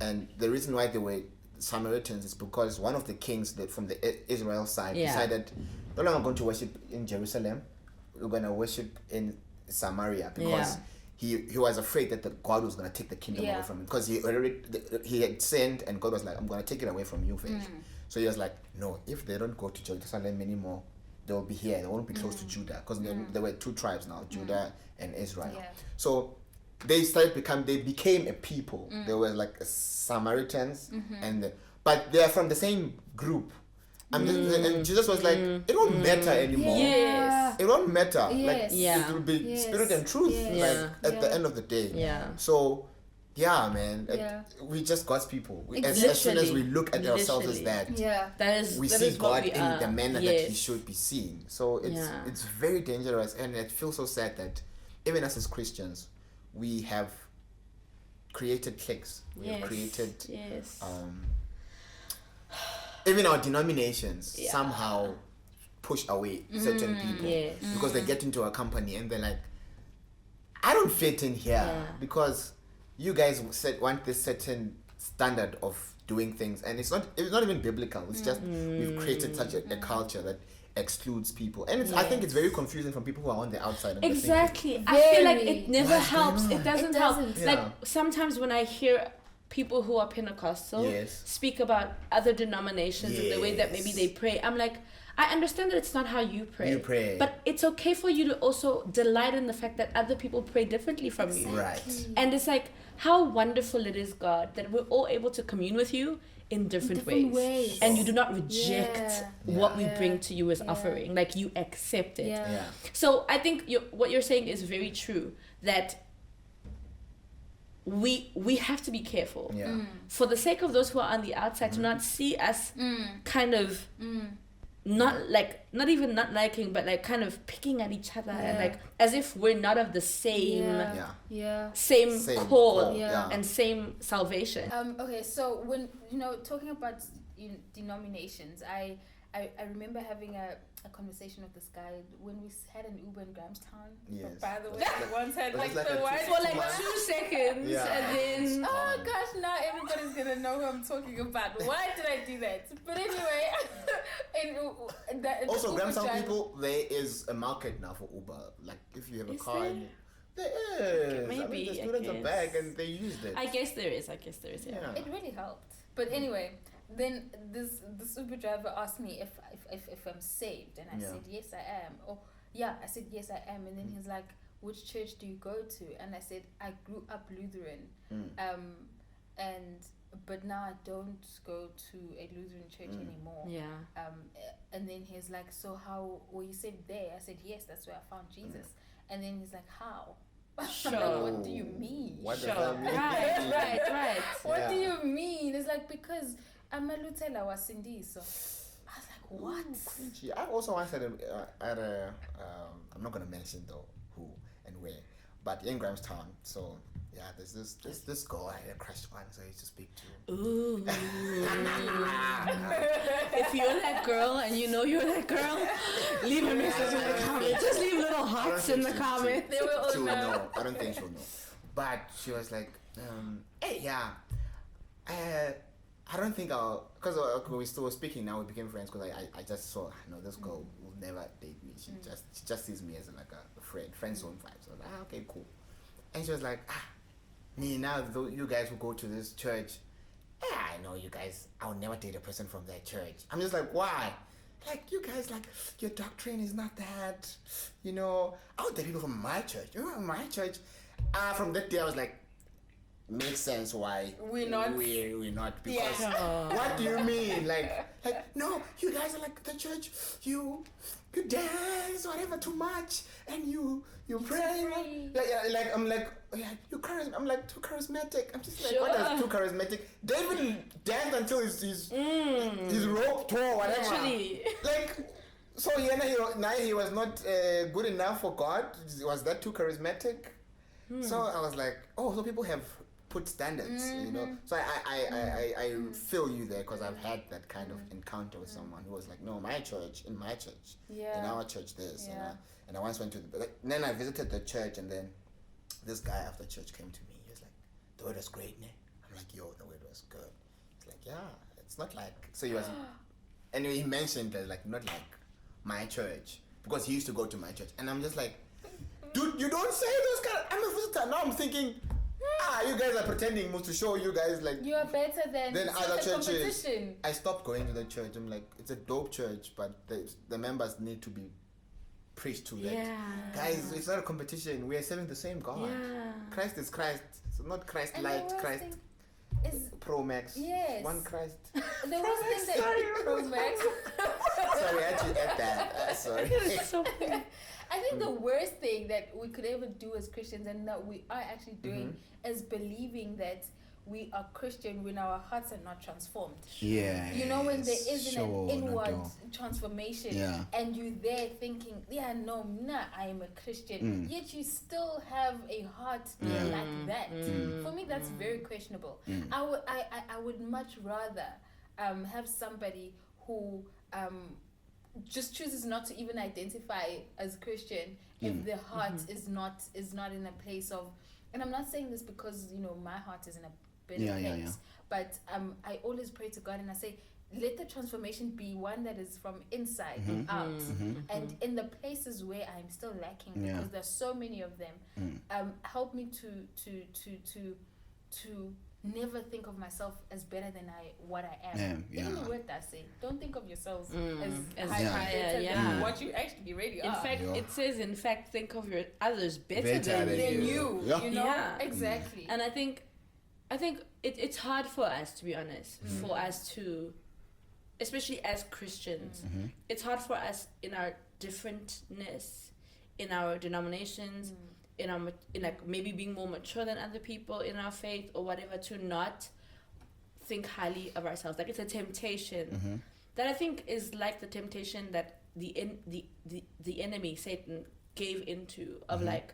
S3: and the reason why they were Samaritans is because one of the kings from the Israel side decided, no longer going to worship in Jerusalem, we're going to worship in Samaria, because he was afraid that God was going to take the kingdom away from him, because he had sinned, and God was like, I'm going to take it away from you first. So he was like, no, if they don't go to Jerusalem anymore, they'll be here, they won't be close to Judah, because there were two tribes now, Judah and Israel. So they became a people. They were like Samaritans, but they are from the same group. And Jesus was like, it won't matter anymore. It won't matter. Like, it will be spirit and truth. At the end of the day. So, man, we just God's people. As soon as we look at ourselves as that, we see God in the manner that He should be seen. So it's very dangerous, and it feels so sad that even us as Christians, we have created cliques. We have created even our denominations somehow push away certain people because they get into a company and they're like, I don't fit in here because you guys want this certain standard of doing things, and it's not even biblical. It's just we've created such a culture that excludes people, and I think it's very confusing from people who are on the outside.
S1: Exactly. I feel like it never helps. It doesn't help. Like sometimes when I hear people who are Pentecostal speak about other denominations and the way that maybe they pray, I'm like, I understand that it's not how you pray. But it's okay for you to also delight in the fact that other people pray differently from you.
S3: Right.
S1: And it's like, how wonderful it is, God, that we're all able to commune with you in different ways. And you do not reject what we bring to you as offering. Like, you accept it. So I think what you're saying is very true, that we have to be careful for the sake of those who are on the outside to not see us kind of not even not liking, but like kind of picking at each other and like as if we're not of the same same call and same salvation.
S2: Okay, so when talking about denominations, I remember having a conversation with this guy when we had an Uber in Grahamstown.
S3: Yes.
S2: By the way, we once had
S1: for 2 seconds and then
S2: oh gosh, now everybody's gonna know who I'm talking about. Why did I do that? But anyway,
S3: also Grahamstown people, there is a market now for Uber. Like if you have a car, there is.
S1: Maybe
S3: the students are back and they used it.
S1: I guess there is. Yeah.
S2: It really helped. But anyway, then this Uber driver asked me if I'm saved, and I said yes I am. I said yes I am, and then he's like, which church do you go to? And I said I grew up Lutheran, but now I don't go to a Lutheran church anymore. And then he's like, so how were you saved there? I said yes, that's where I found Jesus. And then he's like, how?
S1: Sure.
S2: Like, what do you mean?
S3: What does that mean?
S2: Right. What do you mean? It's like, because I'm a Lutella was Cindy, so I was like, what?
S3: I also once had at a I'm not gonna mention though who and where, but in Grahamstown. So yeah, there's this girl I had a crush on, so I used to speak to.
S1: Ooh. If you're that girl and you know you're that girl, leave a message in the comments. Just leave little hearts in the comments.
S2: They will all
S3: know. I don't think she'll know. But she was like, hey, I don't think because we still speaking now, we became friends because I just saw, no, this girl will never date me. She just sees me as like a friend zone vibe. So I was like, okay, cool. And she was like, now you guys will go to this church. I know you guys, I would never date a person from that church. I'm just like, why? like, you guys, like, your doctrine is not that, you know. Oh, the people from my church. You know, my church. From that day, I was like, makes sense why we're not because what do you mean like no, you guys are like the church, you dance whatever too much and you pray like I'm like you charismatic. I'm like too charismatic. I'm just like, what is too charismatic? David danced until his rope tore whatever. Literally. Like, so now he was not good enough for God. Was that too charismatic? So I was like, oh, so people have put standards, you know. So I feel you there, because I've had that kind of encounter with someone who was like, no, in my church, in our church, this, you know. And I once went to then I visited the church, and then this guy after church came to me. He was like, the word was great, ne? I'm like, yo, the word was good. He's like, yeah, it's not like, so he was, and he mentioned that, like, not like my church, because he used to go to my church, and I'm just like, dude, you don't say those kind of, I'm a visitor. Now I'm thinking, you guys are pretending to show you guys like
S2: you are better than
S3: other churches. I stopped going to the church. I'm like, it's a dope church, but the members need to be preached to. Like, guys, it's not a competition. We are serving the same God. Yeah. Christ is Christ. It's not Christ light. Christ is Pro Max. Yes. One Christ.
S2: The worst thing that Pro Max.
S3: Sorry, I had to add that. Sorry.
S2: It's so funny. I think the worst thing that we could ever do as Christians, and that we are actually doing, is believing that we are Christian when our hearts are not transformed.
S3: Yeah.
S2: You know, when there isn't an inward transformation, and you're there thinking, I am a Christian, yet you still have a heart like that. For me, that's very questionable. I would much rather have somebody who just chooses not to even identify as Christian if their heart is not in a place of, and I'm not saying this because, you know, my heart is in a better place, but I always pray to God and I say, let the transformation be one that is from inside out, and in the places where I'm still lacking, because there's so many of them, help me to never think of myself as better than what I am. Even the word that say, don't think of yourselves as higher than what you actually really are.
S1: In fact, it says, think of your others better than you. You know? Yeah.
S2: Exactly.
S1: And I think it's hard for us, to be honest, for us to, especially as Christians, it's hard for us in our differentness, in our denominations, in like maybe being more mature than other people in our faith or whatever, to not think highly of ourselves. Like, it's a temptation that I think is like the temptation that the enemy, Satan, gave into of like,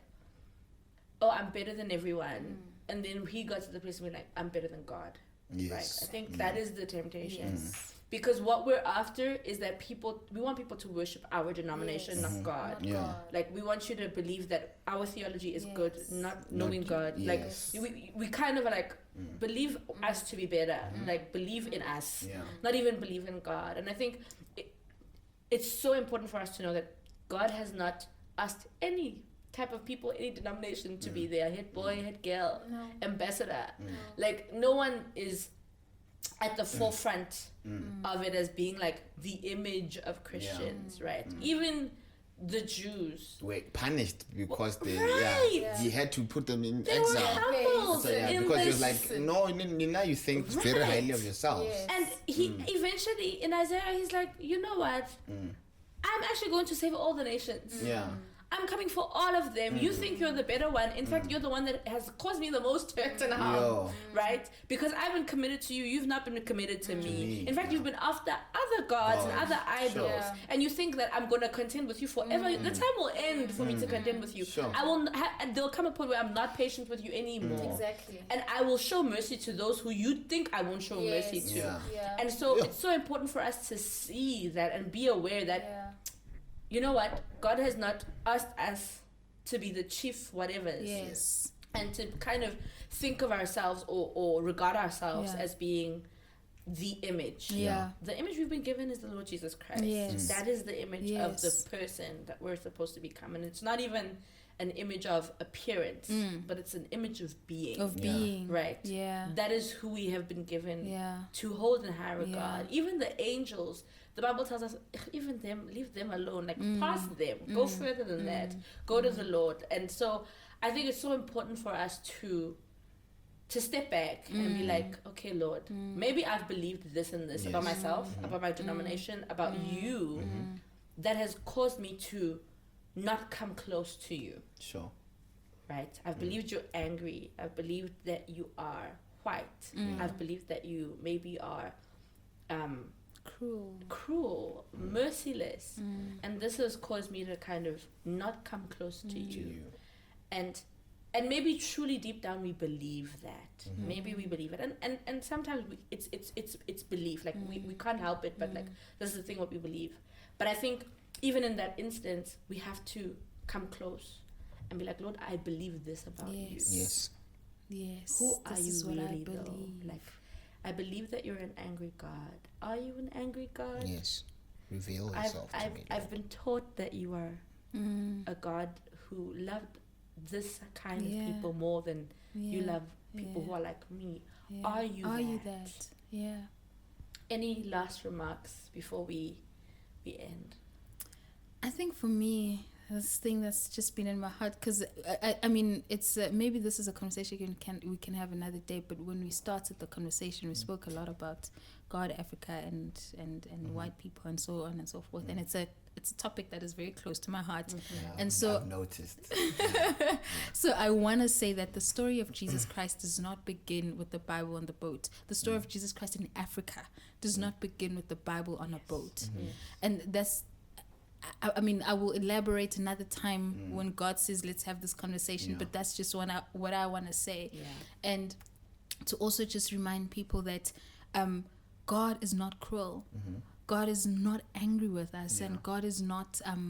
S1: oh, I'm better than everyone, and then he got to the place where like, I'm better than God. Yes. Right? I think that is the temptation. Yes. Because what we're after is that we want people to worship our denomination, not God. Like, we want you to believe that our theology is good, not knowing God. Yes. Like, we kind of like, believe us to be better. Like, believe in us, not even believe in God. And I think it's so important for us to know that God has not asked any type of people, any denomination to be their head boy, head girl, ambassador. Like, no one is at the forefront of it as being like the image of Christians, right? Even the Jews
S3: were punished because they
S1: He
S3: had to put them in
S1: exile.
S3: Were
S1: humbled
S3: because he was like, no, now you think very highly of yourself.
S1: And he eventually in Isaiah, he's like, you know what? I'm actually going to save all the nations. I'm coming for all of them. You think you're the better one. In fact, you're the one that has caused me the most hurt and harm, right? Because I've been committed to you. You've not been committed to me. In fact, you've been after other gods and other idols. And you think that I'm going to contend with you forever. The time will end for me to contend with you. I will. There'll come a point where I'm not patient with you anymore.
S2: Exactly.
S1: And I will show mercy to those who you think I won't show mercy to. And so it's so important for us to see that and be aware that you know what? God has not asked us to be the chief whatevers.
S2: Yes.
S1: And to kind of think of ourselves or regard ourselves as being the image. The image we've been given is the Lord Jesus Christ. That is the image of the person that we're supposed to become. And it's not even an image of appearance, but it's an image of being. Right?
S2: Yeah.
S1: That is who we have been given to hold in high regard. Even the angels, the Bible tells us, even them, leave them alone. Like, past them. Go further than that. Go to the Lord. And so I think it's so important for us to step back and be like, okay, Lord, maybe I've believed this and this about myself, about my denomination, about you, that has caused me to not come close to you.
S3: Sure.
S1: Right? I've believed you're angry. I've believed that you are white. I've believed that you maybe are cruel, merciless. And this has caused me to kind of not come close to you. And maybe truly deep down we believe that. Maybe we believe it. And sometimes it's belief. Like we can't help it, but like this is the thing what we believe. But I think even in that instance, we have to come close and be like, Lord, I believe this about you.
S3: Yes.
S1: Who are you really though? Like, I believe that you're an angry God. Are you an angry God?
S3: Yes. Reveal yourself to me.
S1: I've been taught that you are a God who loved this kind of people more than you love people who are like me. Are you that?
S2: Yeah.
S1: Any last remarks before we end?
S2: I think for me, this thing that's just been in my heart, because I mean, it's maybe this is a conversation we can have another day. But when we started the conversation, we spoke a lot about God, Africa, and white people, and so on and so forth. And it's a topic that is very close to my heart. And so
S3: I've noticed.
S2: So I want to say that the story of Jesus Christ does not begin with the Bible on the boat. The story of Jesus Christ in Africa does not begin with the Bible on a boat. And that's, I mean, I will elaborate another time when God says, let's have this conversation, but that's just what I want to say. And to also just remind people that God is not cruel. God is not angry with us, and God is not a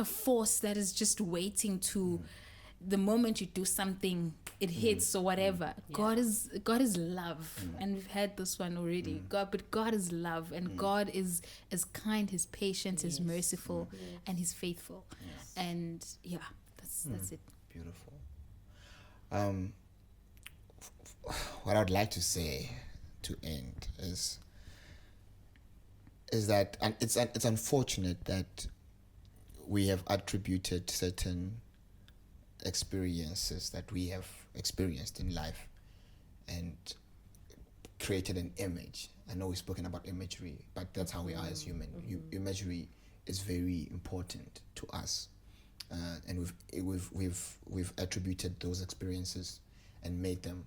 S2: force that is just waiting to the moment you do something it hits or whatever. God is love, and we've had this one already. God is love, and God is kind, He's patient, He's merciful, and He's faithful. And that's it.
S3: Beautiful. What I'd like to say to end is that, and it's unfortunate that we have attributed certain experiences that we have experienced in life and created an image. I know we've spoken about imagery, but that's how we are as human. Imagery is very important to us, and we've attributed those experiences and made them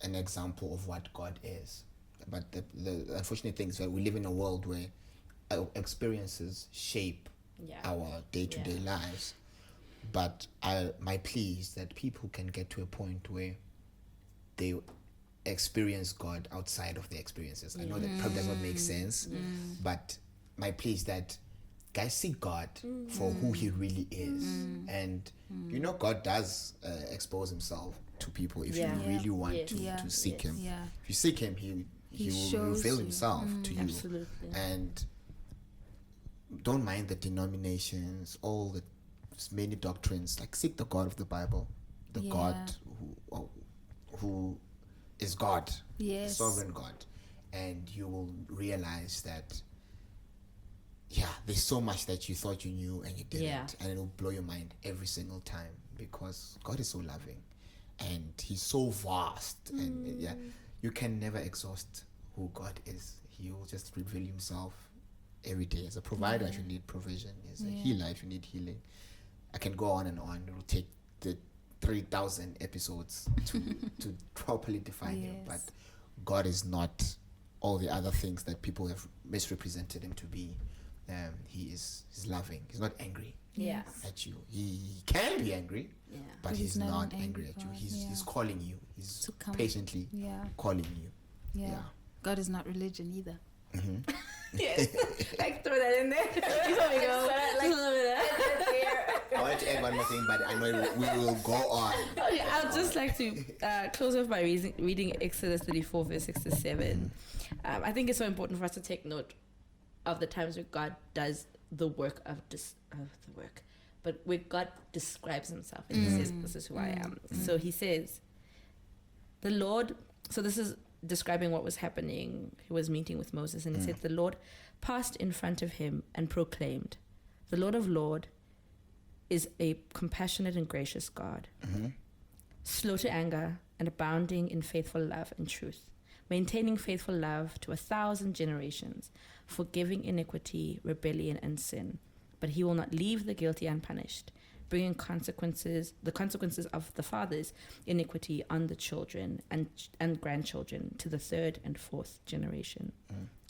S3: an example of what God is. But the unfortunate thing is that we live in a world where our experiences shape our day-to-day lives. But my plea is that people can get to a point where they experience God outside of their experiences. I know that probably does not make sense, but my plea is that guys see God for who He really is. And God does expose Himself to people if you really want to seek Him. If you seek Him, He will reveal Himself to you.
S1: Absolutely.
S3: And don't mind the denominations, all the many doctrines. Like, seek the God of the Bible, the God who is God, the sovereign God, and you will realize that there's so much that you thought you knew and you didn't, and it'll blow your mind every single time, because God is so loving and He's so vast, and you can never exhaust who God is. He will just reveal Himself every day. As a provider, if you need provision, as a healer, if you need healing. I can go on and on. It will take the 3,000 episodes to properly define Him, but God is not all the other things that people have misrepresented Him to be. He's loving. He's not angry at you. He can be angry, but he's not angry at you. He's calling you. He's patiently calling you.
S2: God is not religion either.
S1: Yes, like throw that in there. Before we go,
S3: I want to add one more thing, but I know we will go on.
S1: Okay, I'd just like to close off by reading Exodus 34, verse 6 to 7. I think it's so important for us to take note of the times where God does the work of the work, but where God describes himself and he says, this is who I am. So he says, the Lord, so this is describing what was happening. He was meeting with Moses, and he said, the Lord passed in front of him and proclaimed, the Lord of Lords is a compassionate and gracious God, slow to anger and abounding in faithful love and truth, maintaining faithful love to 1,000 generations, forgiving iniquity, rebellion, and sin. But he will not leave the guilty unpunished, bringing the consequences of the father's iniquity on the children and grandchildren to the 3rd and 4th generation.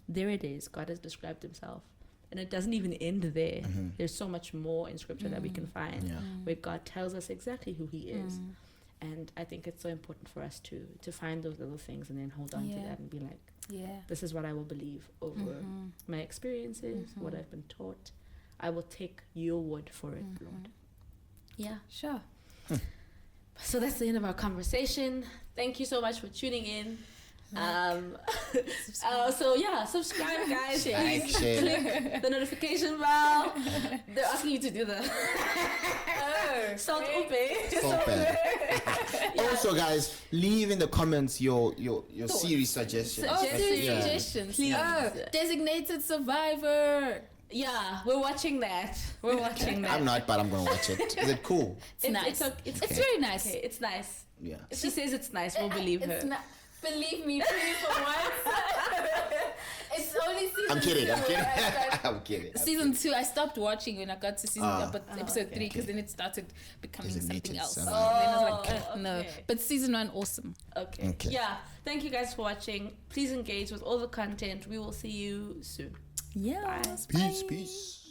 S1: There it is. God has described himself. And it doesn't even end there. There's so much more in scripture that we can find where God tells us exactly who he is. And I think it's so important for us to find those little things and then hold on to that and be like, this is what I will believe over my experiences, what I've been taught. I will take your word for it, Lord. Yeah,
S2: sure.
S1: So that's the end of our conversation. Thank you so much for tuning in. Subscribe guys. Please click the notification bell. They're asking you to do the salt upe.
S3: Also guys, leave in the comments your series suggestions.
S2: Suggestions, please. Designated Survivor.
S1: Yeah, we're watching that.
S3: I'm not, but I'm gonna watch it. Is it cool?
S2: It's nice. It's very nice.
S1: Okay, it's nice.
S3: Yeah.
S1: If she says it's nice, we'll believe her.
S2: Believe me, please, for once. It's only season 2.
S3: I'm kidding.
S2: Season 2, I stopped watching when I got to episode 3 because then it started becoming something else. Then I was like, no. Okay. But season 1, awesome.
S1: Okay. Yeah. Thank you guys for watching. Please engage with all the content. We will see you soon.
S2: Yeah.
S3: Peace.